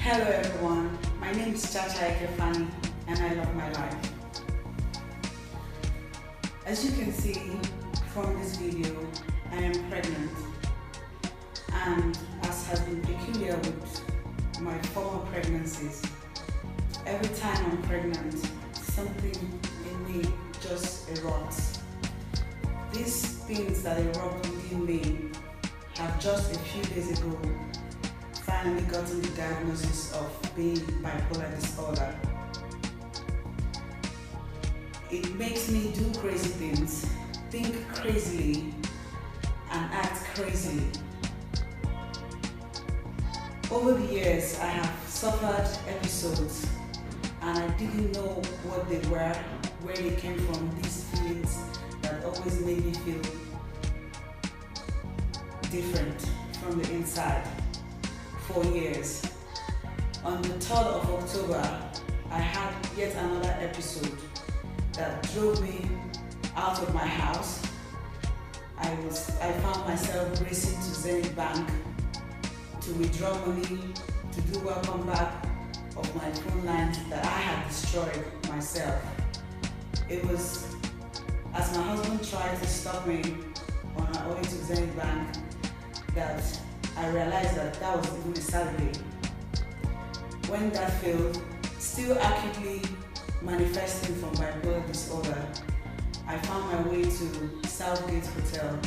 Hello everyone, my name is Chacha faani and I love my life. As you can see from this video, I am pregnant, and as has been peculiar with my former pregnancies, every time I'm pregnant, something in me just erupts. These things that erupt within me have just a few days ago finally gotten the diagnosis of being bipolar disorder. It makes me do crazy things, think crazily, and act crazily. Over the years, I have suffered episodes and I didn't know what they were, where they came from, these feelings that always made me feel different from the inside for years. On the 3rd of October, I had yet another episode that drove me out of my house. I found myself racing to Zenith Bank to withdraw money, to do welcome back of my phone lines that I had destroyed myself. It was as my husband tried to stop me on our way to Zenith Bank that I realized that that was even a Saturday. When that failed, still acutely manifesting from bipolar disorder, I found my way to Southgate Hotel,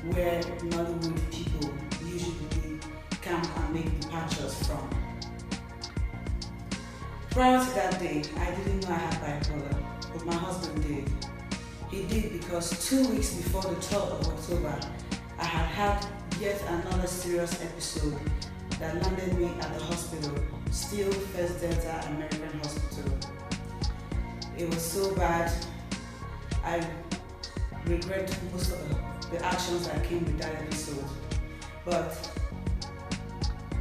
where Nollywood people usually camp and make departures from. Prior to that day, I didn't know I had bipolar, but my husband did. He did because 2 weeks before the 12th of October, I had had yet another serious episode that landed me at the hospital, still First Delta American Hospital. It was so bad, I regret most of the actions that came with that episode. But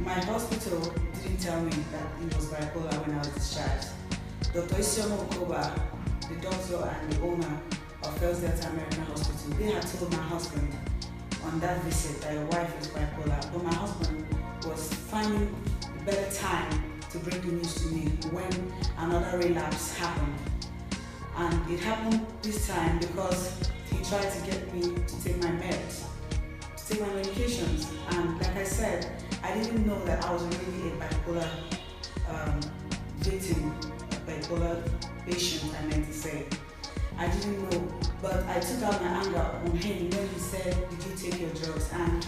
my hospital didn't tell me that it was bipolar when I was discharged. Dr. Isioma Okoba, the doctor and the owner of First Delta American Hospital, they had told my husband on that visit that your wife is bipolar, but my husband was finding a better time to bring the news to me when another relapse happened. And it happened this time because he tried to get me to take my meds, to take my medications. And like I said, I didn't know that I was really a bipolar victim, a bipolar patient, I meant to say. I didn't know, but I took out my anger on him when he said, "Did you take your drugs?" And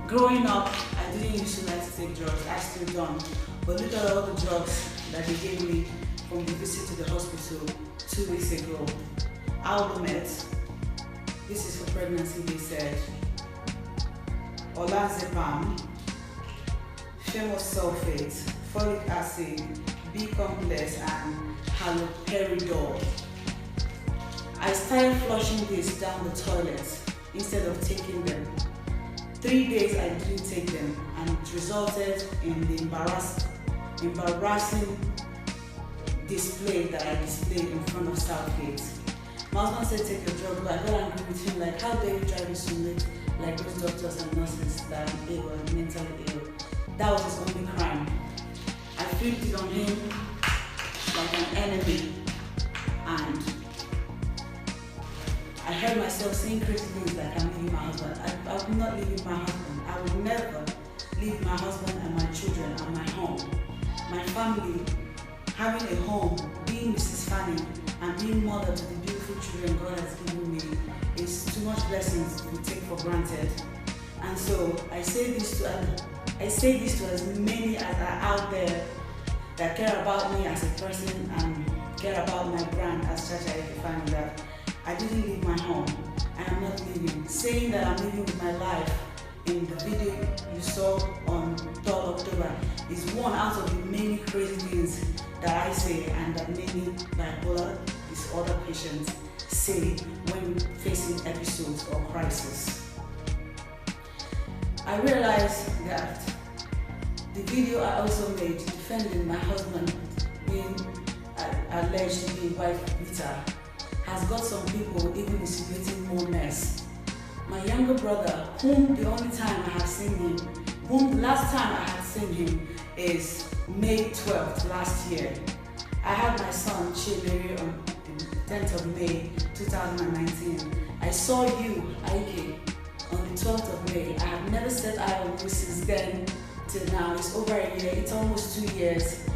growing up, I didn't used to like to take drugs, I still don't. But look at all the drugs that they gave me from the visit to the hospital 2 weeks ago. Albumet, this is for pregnancy, they said. Olanzapam, sulfate, folic acid, B-complex, and haloperidol. I started flushing this down the toilet instead of taking them. 3 days I didn't take them, and it resulted in the embarrassing display that I displayed in front of Southgate. My husband said, "Take your drug," but I got angry with him, like, how dare you try to simulate like those doctors and nurses that I'm ill and mentally ill. That was his only crime. I flipped it on him like an enemy, and I heard myself saying crazy things like, "I'm leaving my husband." I would not leave my husband. I would never leave my husband and my children and my home. My family, having a home, being Mrs. Faani, and being mother to the beautiful children God has given me is too much blessings we take for granted. And so I say this to as many as are out there that care about me as a person and care about my brand as Chacha faani, that I didn't leave my home. I am not leaving. Saying that I'm living with my life in the video you saw on 3rd October is one out of the many crazy things that I say and that many bipolar disorder patients say when facing episodes or crisis. I realized that the video I also made defending my husband being alleged to be wife beater has got some people even insinuating more mess. My younger brother, whom the only time I have seen him, whom the last time I had seen him is May 12th last year. I had my son, Chimere, on the 10th of May 2019. I saw you, Ike, on the 12th of May. I have never set eye on you since then till now. It's over a year, it's almost 2 years.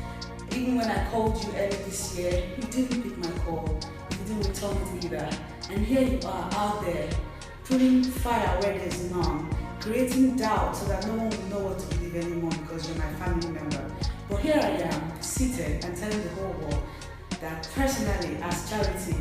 Even when I called you early this year, you didn't pick my call. You didn't return it either. And here you are out there, putting fire where there's none, creating doubt so that no one will know what to believe anymore because you're my family member. But here I am, seated and telling the whole world that personally, as Charity,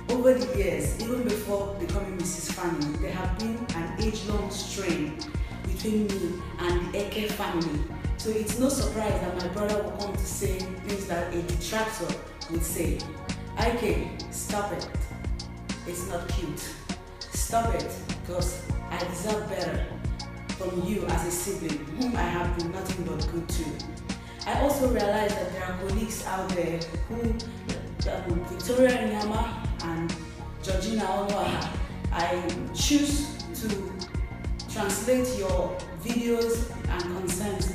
over the years, even before becoming Mrs. Faani, there have been an age-long strain between me and the Eke family. So it's no surprise that my brother will come to say things that a detractor would say. Ike, stop it. It's not cute. Stop it, because I deserve better from you as a sibling, whom I have been nothing but good to. I also realize that there are colleagues out there who, Victoria Nyama and Georgina Onoaha, I choose to translate your videos and concerns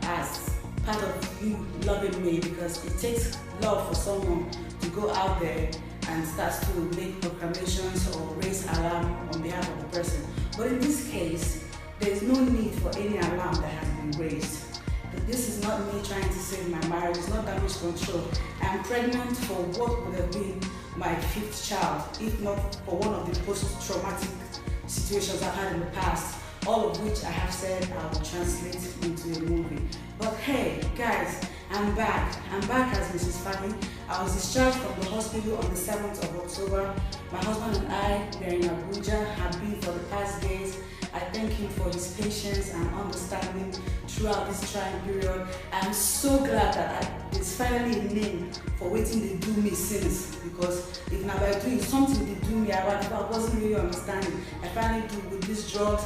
as part of you loving me, because it takes love for someone to go out there and start to make proclamations or raise alarm on behalf of the person. But in this case, there is no need for any alarm that has been raised. But this is not me trying to save my marriage, it's not damage control. I'm pregnant for what would have been my 5th child, if not for one of the post-traumatic situations I've had in the past, all of which I have said I will translate into a movie. But hey, guys, I'm back. I'm back as Mrs. Faani. I was discharged from the hospital on the 7th of October. My husband and I were in Abuja, have been for the past days. I thank him for his patience and understanding throughout this trying period. I'm so glad that it's finally a name for waiting they do me since, because if now by doing something they do me, I wasn't really understanding. I finally do with these drugs.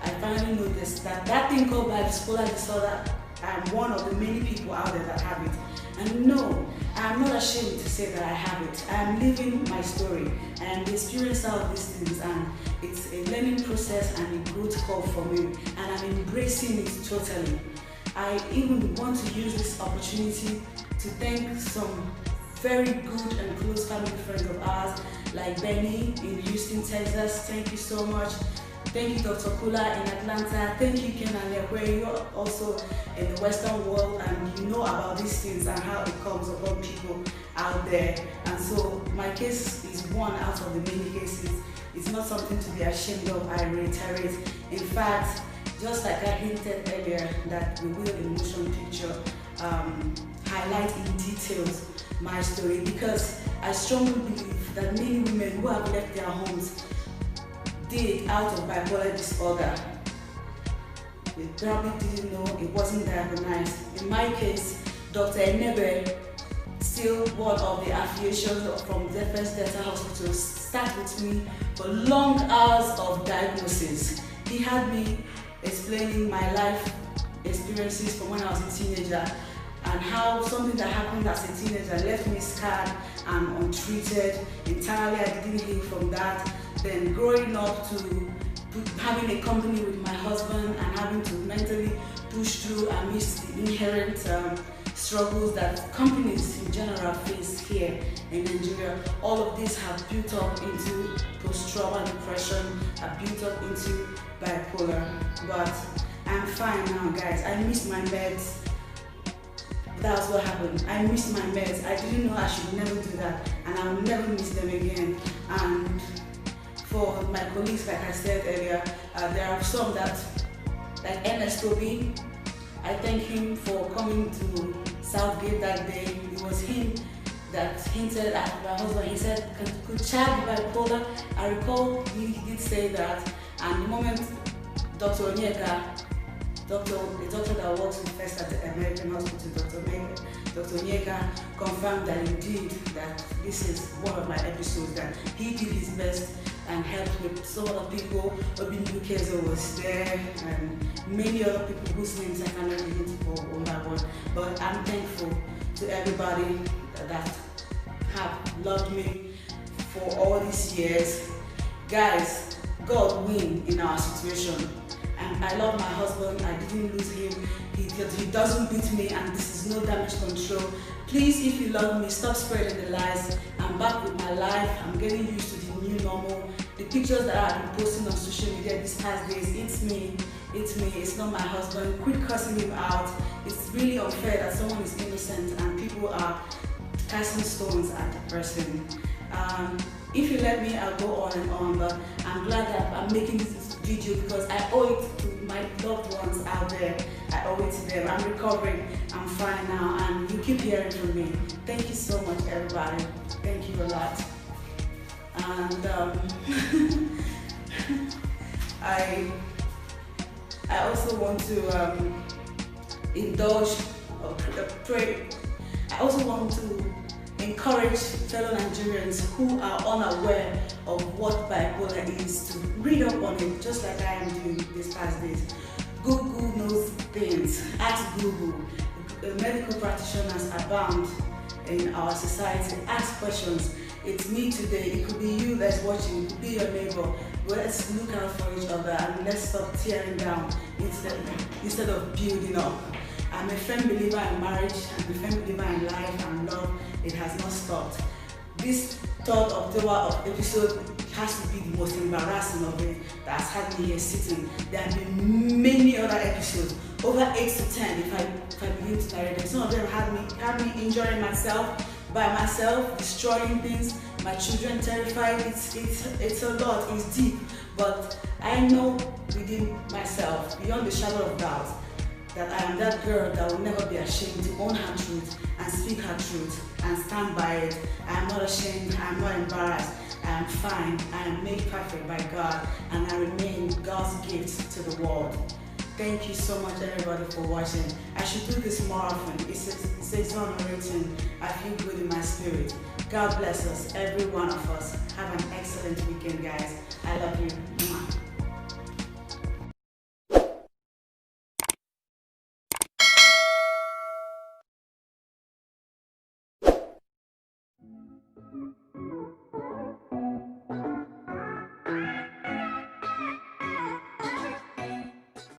I finally noticed that thing called bipolar disorder, I'm one of the many people out there that have it. And no, I'm not ashamed to say that I have it. I am living my story. I am the experiencer of these things, and it's a learning process and a growth curve for me, and I'm embracing it totally. I even want to use this opportunity to thank some very good and close family friends of ours, like Benny in Houston, Texas. Thank you so much. Thank you, Dr. Kula in Atlanta. Thank you, Ken and where you're also in the Western world and you know about these things and how it comes upon people out there. And so my case is one out of the many cases. It's not something to be ashamed of, I reiterate. In fact, just like I hinted earlier, that we will in motion picture highlight in details my story, because I strongly believe that many women who have left their homes did out of bipolar disorder. They probably didn't know, it wasn't diagnosed. In my case, Dr. Enebe, still one of the affiliations from the first Delta Hospital, sat with me for long hours of diagnosis. He had me explaining my life experiences from when I was a teenager and how something that happened as a teenager left me scarred and untreated. Entirely, I didn't heal from that. Then growing up to having a company with my husband and having to mentally push through amidst the inherent struggles that companies in general face here in Nigeria. All of these have built up into post-trauma depression, have built up into bipolar. But I'm fine now, guys. I miss my meds. That's what happened. I missed my meds. I didn't know I should never do that, and I'll never miss them again. And for my colleagues, like I said earlier, there are some that, like Ernest Toby, I thank him for coming to Southgate that day. It was him that hinted at my husband. He said, could child be bipolar? I recall he did say that, and the moment Dr. Onyeka, the doctor that works with first at the American Hospital, Dr. Onyeka, confirmed that indeed that this is one of my episodes, that he did his best and helped with some other people. Obin Bukezo was there and many other people whose names I cannot get into for one by one. But I'm thankful to everybody that have loved me for all these years. Guys, God win in our situation. And I love my husband. I didn't lose him. He doesn't beat me, and this is no damage control. Please, if you love me, stop spreading the lies. I'm back with my life. I'm getting used to the new normal. The pictures that I've been posting on social media these past days, it's me. It's not my husband. Quit cussing him out. It's really unfair that someone is innocent and people are casting stones at the person. If you let me, I'll go on and on, but I'm glad that I'm making this video because I owe it to my loved ones out there. I owe it to them. I'm recovering. I'm fine now, and you keep hearing from me. Thank you so much, everybody. Thank you a lot. And I also want to indulge or pray. I also want to encourage fellow Nigerians who are unaware of what bipolar is to read up on it, just like I am doing these past days. Google knows things. Ask Google. Medical practitioners abound in our society. Ask questions. It's me today. It could be you that's watching. It could be your neighbor. Let's look out for each other and let's stop tearing down instead of building up. I'm a firm believer in marriage. I'm a firm believer in life and love. It has not stopped. This 3rd October episode has to be the most embarrassing of it that has had me here sitting. There have been many other episodes, over 8 to 10 if I begin to narrate them. Some of them had me injuring myself, by myself, destroying things, my children terrified. It's a lot, it's deep, but I know within myself, beyond the shadow of doubt, that I am that girl that will never be ashamed to own her truth and speak her truth and stand by it. I am not ashamed, I am not embarrassed, I am fine, I am made perfect by God, and I remain God's gift to the world. Thank you so much, everybody, for watching. I should do this more often. It's exhilarating. I feel good in my spirit. God bless us, every one of us. Have an excellent weekend, guys. I love you.